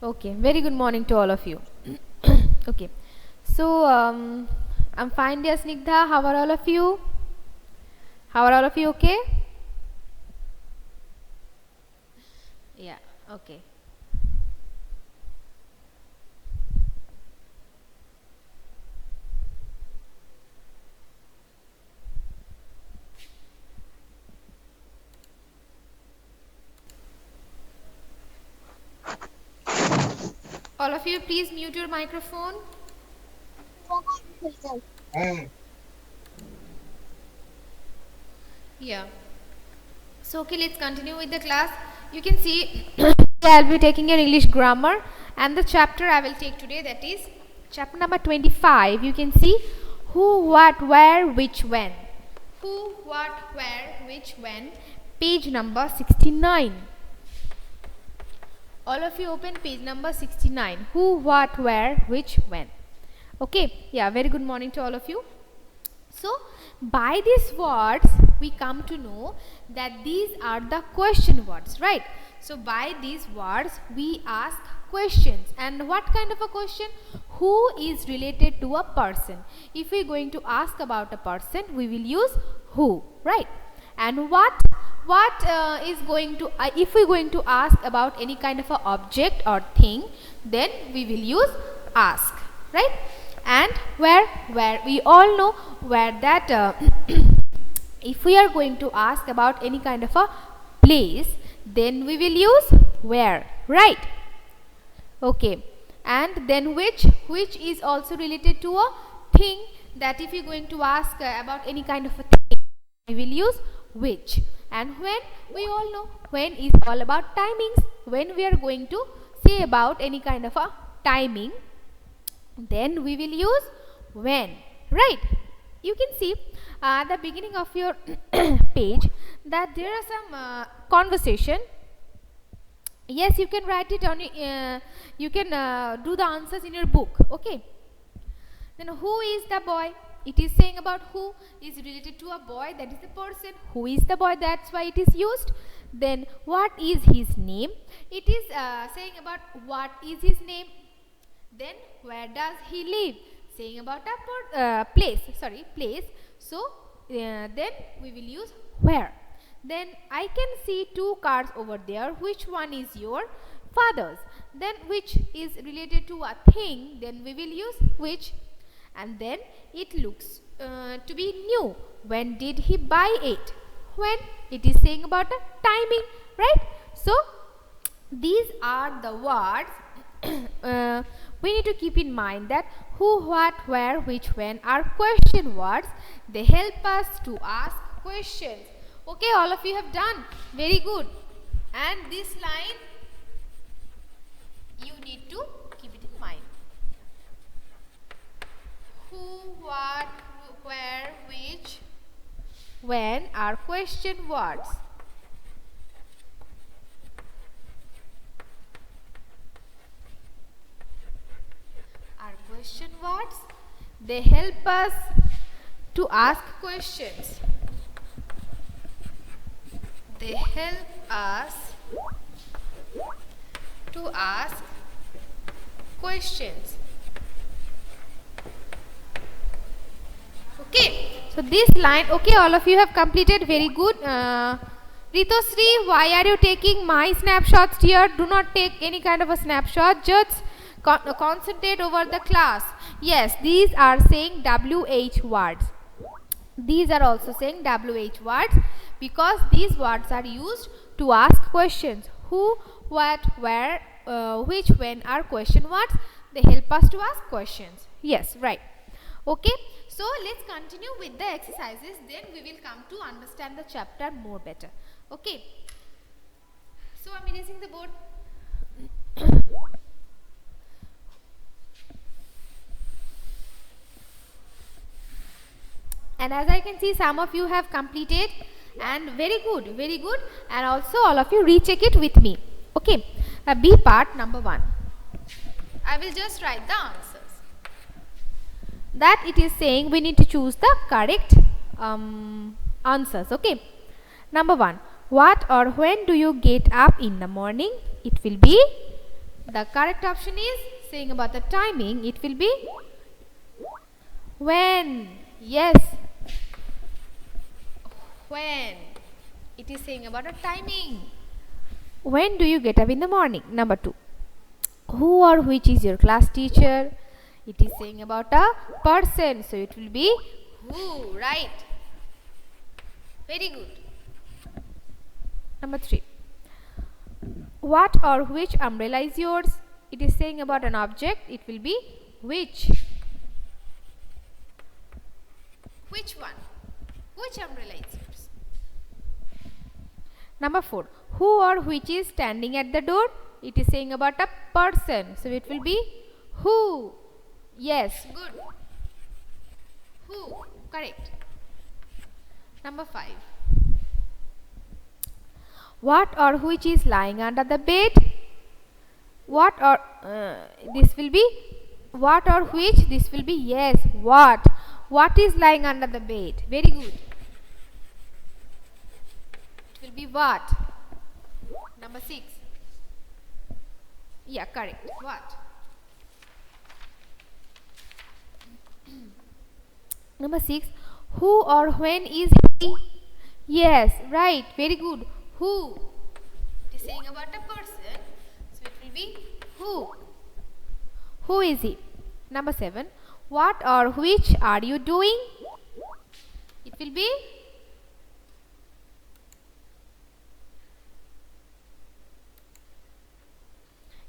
Okay, very good morning to all of you. Okay, so I'm fine, dear Snigdha. How are all of you? How are all of you? Okay? Yeah, okay. All of you, please mute your microphone. Yeah. So, okay, let's continue with the class. You can see I'll be taking your English grammar, and the chapter I will take today, that is chapter number 25. You can see who, what, where, which, when. Who, what, where, which, when. Page number 69. All of you open page number 69. Who, what, where, which, when. Okay, yeah, very good morning to all of you. So, by these words, we come to know that these are the question words, right? So, by these words, we ask questions. And what kind of a question? Who is related to a person? If we are going to ask about a person, we will use who, right? And what is going to, if we are going to ask about any kind of a object or thing, then we will use ask, right? And where we all know where that if we are going to ask about any kind of a place, then we will use where, right? Okay, and then which is also related to a thing, that if you are going to ask about any kind of a thing, we will use which. And when, we all know when is all about timings. When we are going to say about any kind of a timing, then we will use when, right? You can see at the beginning of your page that there are some conversation. Yes, you can write it on you can do the answers in your book. Okay, then who is the boy? It is saying about who is related to a boy, that is the person. Who is the boy? That's why it is used. Then what is his name? It is saying about what is his name. Then where does he live? Saying about a place. So then we will use where. Then I can see two cars over there. Which one is your father's? Then which is related to a thing, then we will use which. And then it looks to be new. When did he buy it? When. It is saying about a timing, right? So these are the words we need to keep in mind, that who, what, where, which, when are question words. They help us to ask questions. Okay, all of you have done very good. And this line you need to keep it in mind. Who, what, where, which, when are question words. Question words, they help us to ask questions. They help us to ask questions. Okay, so this line, okay, all of you have completed, very good. Ritosri, why are you taking my snapshots here? Do not take any kind of a snapshot, just concentrate over the class. Yes, these are saying WH words. These are also saying WH words, because these words are used to ask questions. Who, what, where, which, when are question words. They help us to ask questions. Yes, right. Okay, so let's continue with the exercises, then we will come to understand the chapter more better. Okay, so I'm erasing the board. And as I can see, some of you have completed, and very good, and also all of you recheck it with me. Okay, B part number 1. I will just write the answers. That it is saying we need to choose the correct answers. Okay, number 1. What or when do you get up in the morning? It will be The correct option is saying about the timing. It will be when. Yes. When. It is saying about a timing. When do you get up in the morning? Number 2. Who or which is your class teacher? It is saying about a person. So it will be who. Right. Very good. Number 3. What or which umbrella is yours? It is saying about an object. It will be which. Which one? Which umbrella is yours? Number 4. Who or which is standing at the door? It is saying about a person. So it will be who. Yes, good. Who. Correct. Number 5. What or which is lying under the bed? What or this will be what or which? This will be yes. What? What is lying under the bed? Very good. It will be what? Number 6. Yeah, correct. What? Number 6. Who or when is he? Yes, right. Very good. Who? It is saying about a person. So it will be who. Who is he? Number 7. What or which are you doing? It will be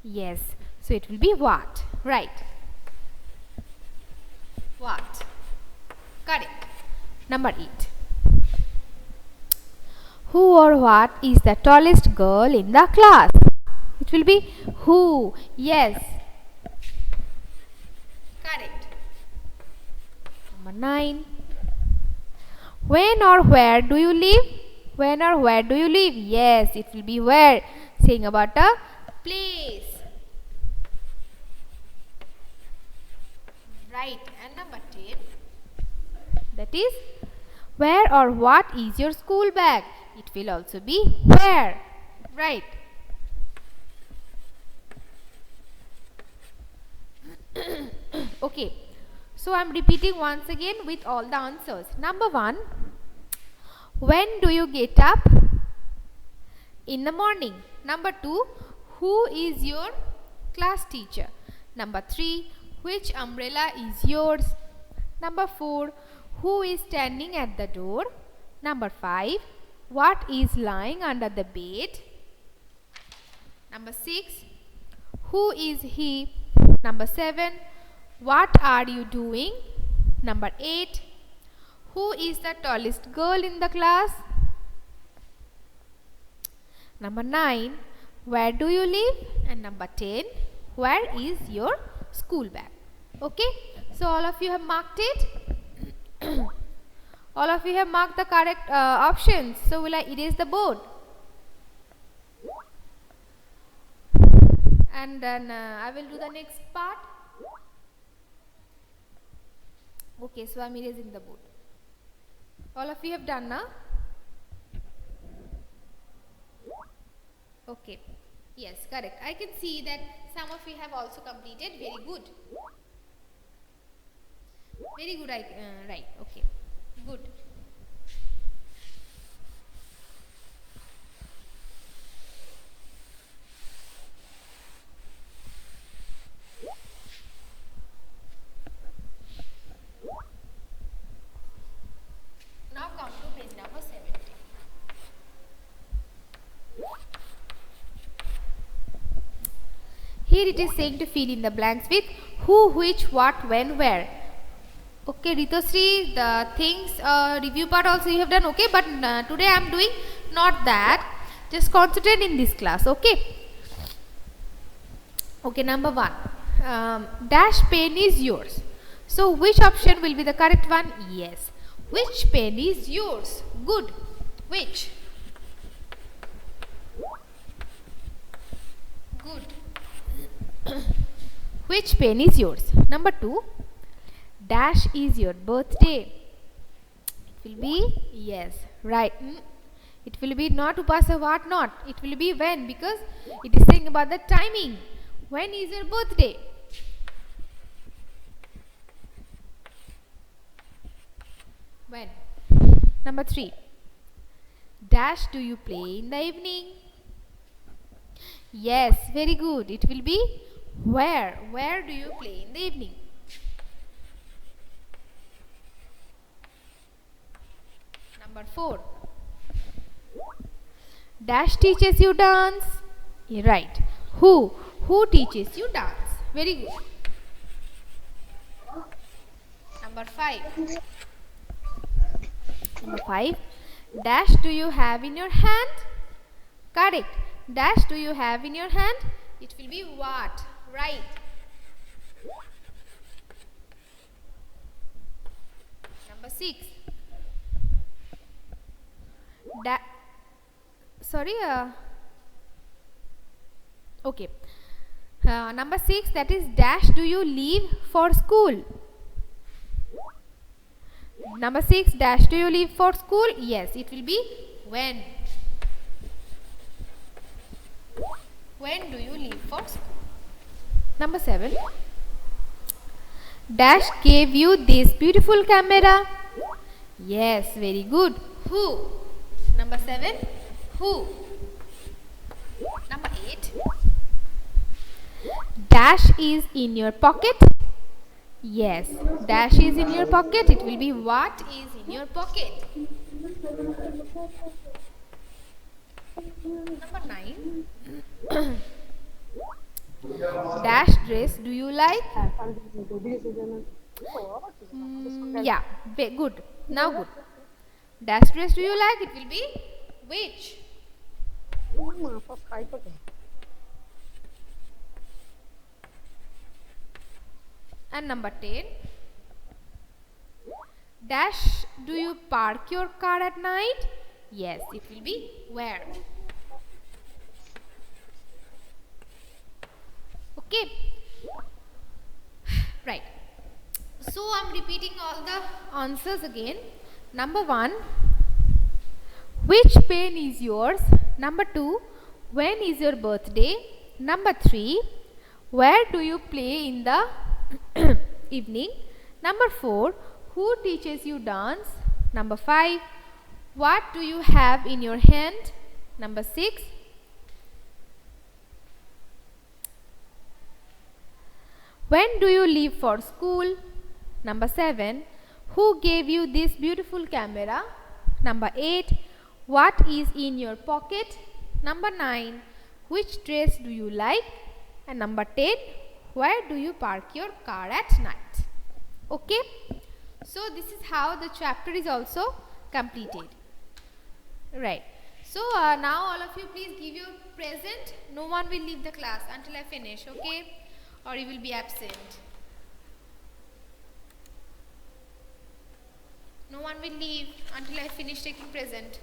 yes. So it will be what. Right. What. Correct. Number 8. Who or what is the tallest girl in the class? It will be who. Yes. Correct. Number 9. When or where do you live? When or where do you live? Yes, it will be where. Saying about a place. Right. And number 10. That is where or what is your school bag? It will also be where. Right. Okay. So I am repeating once again with all the answers. Number 1. When do you get up? In the morning. Number 2. Who is your class teacher? Number 3. Which umbrella is yours? Number 4. Who is standing at the door? Number 5. What is lying under the bed? Number 6. Who is he? Number 7. What are you doing? Number 8. Who is the tallest girl in the class? Number 9. Where do you live? And number 10. Where is your school bag? Okay. So all of you have marked it. All of you have marked the correct options. So will I erase the board? And then I will do the next part. Okay, so I am erasing the board. All of you have done now? Okay. Yes, correct. I can see that some of you have also completed. Very good. Very good. Right. Okay. Good. Now come to page number 70. Here it is saying to fill in the blanks with who, which, what, when, where. Okay, Ritosri, the things review part also you have done. Okay, but today I am doing not that. Just concentrate in this class. Okay. Okay, number 1. Dash pen is yours. So which option will be the correct one? Yes. Which pen is yours? Good. Which? Good. Which pen is yours? Number 2. Dash is your birthday. It will be yes. Right. It will be not Upasa, what not. It will be when, because it is saying about the timing. When is your birthday? When? Number 3. Dash do you play in the evening? Yes, very good. It will be where. Where do you play in the evening? Number 4. Dash teaches you dance. Right. Who? Who teaches you dance? Very good. Number 5. Number 5. Dash do you have in your hand? Correct. Dash do you have in your hand? It will be what? Right. Number 6. Sorry. Okay. Number 6, that is dash do you leave for school? Number 6, dash do you leave for school? Yes, it will be when. When do you leave for school? Number 7, dash gave you this beautiful camera? Yes, very good. Who? Number 7, who? Number 8, dash is in your pocket? Yes, dash is in your pocket. It will be what is in your pocket. Number 9, dash dress do you like? Yeah, good. Now good. Dash dress do you like? It will be which? And number 10, dash do you park your car at night? Yes, it will be where? Okay. Right. So I'm repeating all the answers again. Number 1, which pen is yours? Number 2, when is your birthday? Number 3, where do you play in the evening? Number 4, who teaches you dance? Number 5, what do you have in your hand? Number 6, when do you leave for school? Number 7, who gave you this beautiful camera? Number 8, what is in your pocket? Number 9, which dress do you like? And number 10, where do you park your car at night? Okay. So this is how the chapter is also completed. Right. So now all of you please give your present. No one will leave the class until I finish. Okay. Or you will be absent. No one will leave until I finish taking present.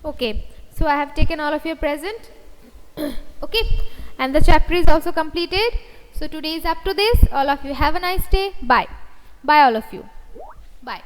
Okay, so I have taken all of your present. Okay, and the chapter is also completed. So today is up to this. All of you have a nice day. Bye. Bye all of you. Bye.